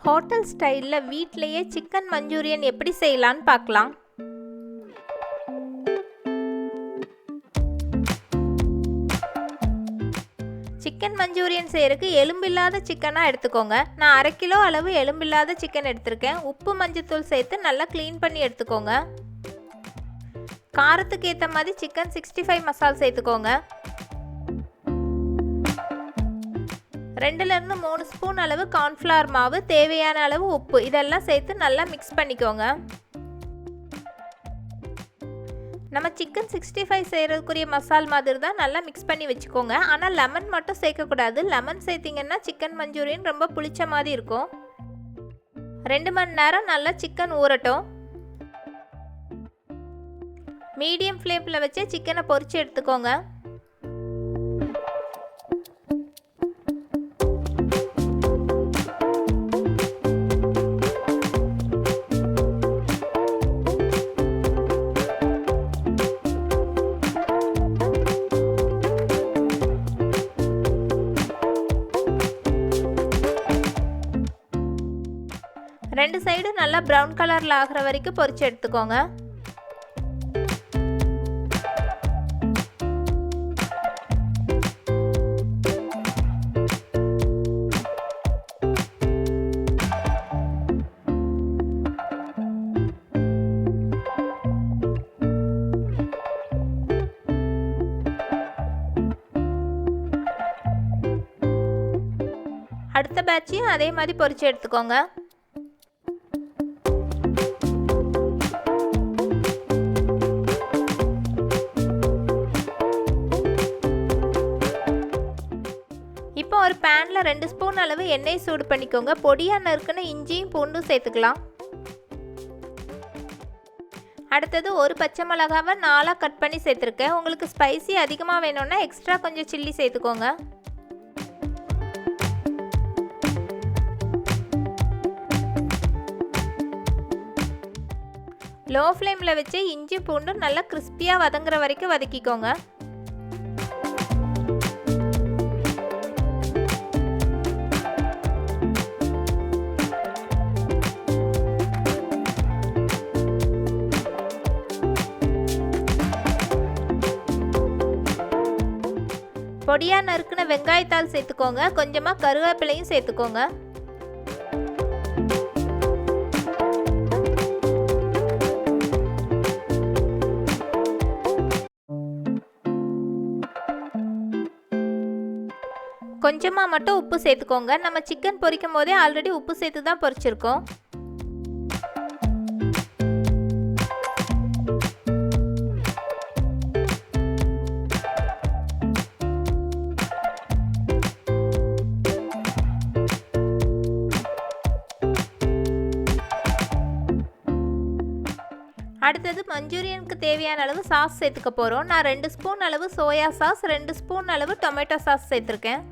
Hotel ஸ்டைலில் வீட்டிலையே chicken Manchurian எப்படி செய்யலான்னு பார்க்கலாம். சிக்கன் மஞ்சூரியன் செய்கிறதுக்கு எலும்பில்லாத சிக்கனாக எடுத்துக்கோங்க. நான் 1/2 கிலோ அளவு எலும்பில்லாத சிக்கன் எடுத்திருக்கேன். உப்பு மஞ்சத்தூள் சேர்த்து நல்லா க்ளீன் பண்ணி எடுத்துக்கோங்க. காரத்துக்கு ஏற்ற மாதிரி சிக்கன் 65 மசால் சேர்த்துக்கோங்க. 2லேருந்து 3 ஸ்பூன் அளவு கார்ன்ஃப்ளவர் மாவு, தேவையான அளவு உப்பு இதெல்லாம் சேர்த்து நல்லா மிக்ஸ் பண்ணிக்கோங்க. நம்ம சிக்கன் 65 செய்கிறதுக்குரிய மசால் மாதிரி தான் நல்லா மிக்ஸ் பண்ணி வச்சுக்கோங்க. ஆனால் லெமன் மட்டும் சேர்க்கக்கூடாது. லெமன் சேர்த்திங்கன்னா சிக்கன் மஞ்சூரியன் ரொம்ப புளிச்ச மாதிரி இருக்கும். 2 மணி நேரம் நல்லா சிக்கன் ஊறட்டும். மீடியம் ஃப்ளேமில் வச்சு சிக்கனை பொரித்து எடுத்துக்கோங்க. ரெண்டு சைடு நல்லா ப்ரௌன் கலரில் ஆகிற வரைக்கும் பொரிச்சு எடுத்துக்கோங்க. அடுத்த பேட்சையும் அதே மாதிரி பொரிச்சு எடுத்துக்கோங்க. இப்போ ஒரு பேனில் 2 ஸ்பூன் அளவு எண்ணெய் சூடு பண்ணிக்கோங்க. பொடியாக நறுக்குன்னு இஞ்சியும் பூண்டும் சேர்த்துக்கலாம். அடுத்தது ஒரு பச்சை மிளகாவை 4ஆக கட் பண்ணி சேர்த்துருக்கேன். உங்களுக்கு ஸ்பைசி அதிகமாக வேணும்னா எக்ஸ்ட்ரா கொஞ்சம் சில்லி சேர்த்துக்கோங்க. லோ ஃப்ளேமில் வச்சு இஞ்சி பூண்டு நல்லா கிறிஸ்பியாக வதங்குற வரைக்கும் வதக்கிக்கோங்க. பொடியாக நறுக்குன வெங்காயத்தாள் சேர்த்துக்கோங்க. கொஞ்சமாக கருவேப்பிலையும் சேர்த்துக்கோங்க. கொஞ்சமாக மட்டும் உப்பு சேர்த்துக்கோங்க. நம்ம சிக்கன் பொரிக்கும் போதே ஆல்ரெடி உப்பு சேர்த்து தான் பொரிச்சிருக்கோம். அடுத்தது மஞ்சூரியனுக்கு தேவையான அளவு சாஸ் சேர்த்துக்க போகிறோம். நான் 2 ஸ்பூன் அளவு சோயா சாஸ், 2 ஸ்பூன் அளவு டொமேட்டோ சாஸ் சேர்த்துருக்கேன்.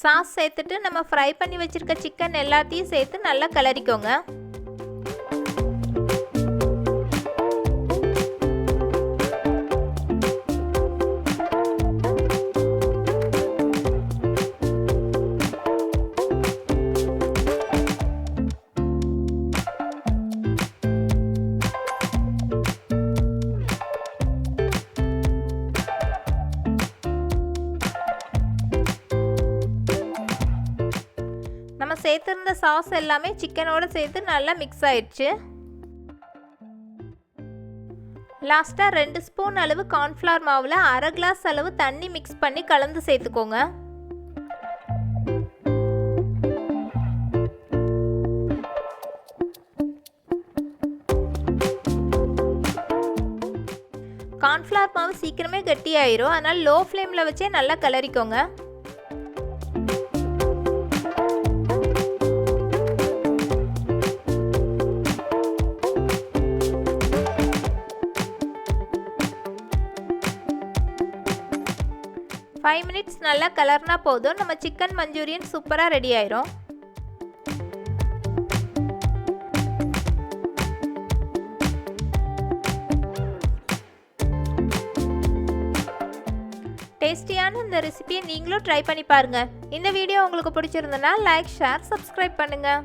சாஸ் சேர்த்துட்டு நம்ம ஃப்ரை பண்ணி வச்சுருக்க சிக்கன் எல்லாத்தையும் சேர்த்து நல்லா கிளறிக்கோங்க. நம்ம சேர்த்துருந்த சாஸ் எல்லாமே சிக்கனோடு சேர்த்து நல்லா மிக்ஸ் ஆயிடுச்சு. லாஸ்ட்டாக 2 ஸ்பூன் அளவு கார்ன்ஃப்ளவர் மாவில் 1/2 கிளாஸ் அளவு தண்ணி மிக்ஸ் பண்ணி கலந்து சேர்த்துக்கோங்க. கார்ன்ஃப்ளவர் மாவு சீக்கிரமே கட்டியாயிரும். அதனால் லோ ஃப்ளேமில் வச்சே நல்லா கிளறிக்கோங்க. 5 மினிட்ஸ் நல்லா கலர்னா போதும். நம்ம சிக்கன் மஞ்சூரியன் சூப்பராக ரெடி ஆயிரும். டேஸ்டியான இந்த ரெசிபியை நீங்களும் ட்ரை பண்ணி பாருங்கள். இந்த வீடியோ உங்களுக்கு பிடிச்சிருந்தனா லைக், ஷேர், சப்ஸ்கிரைப் பண்ணுங்கள்.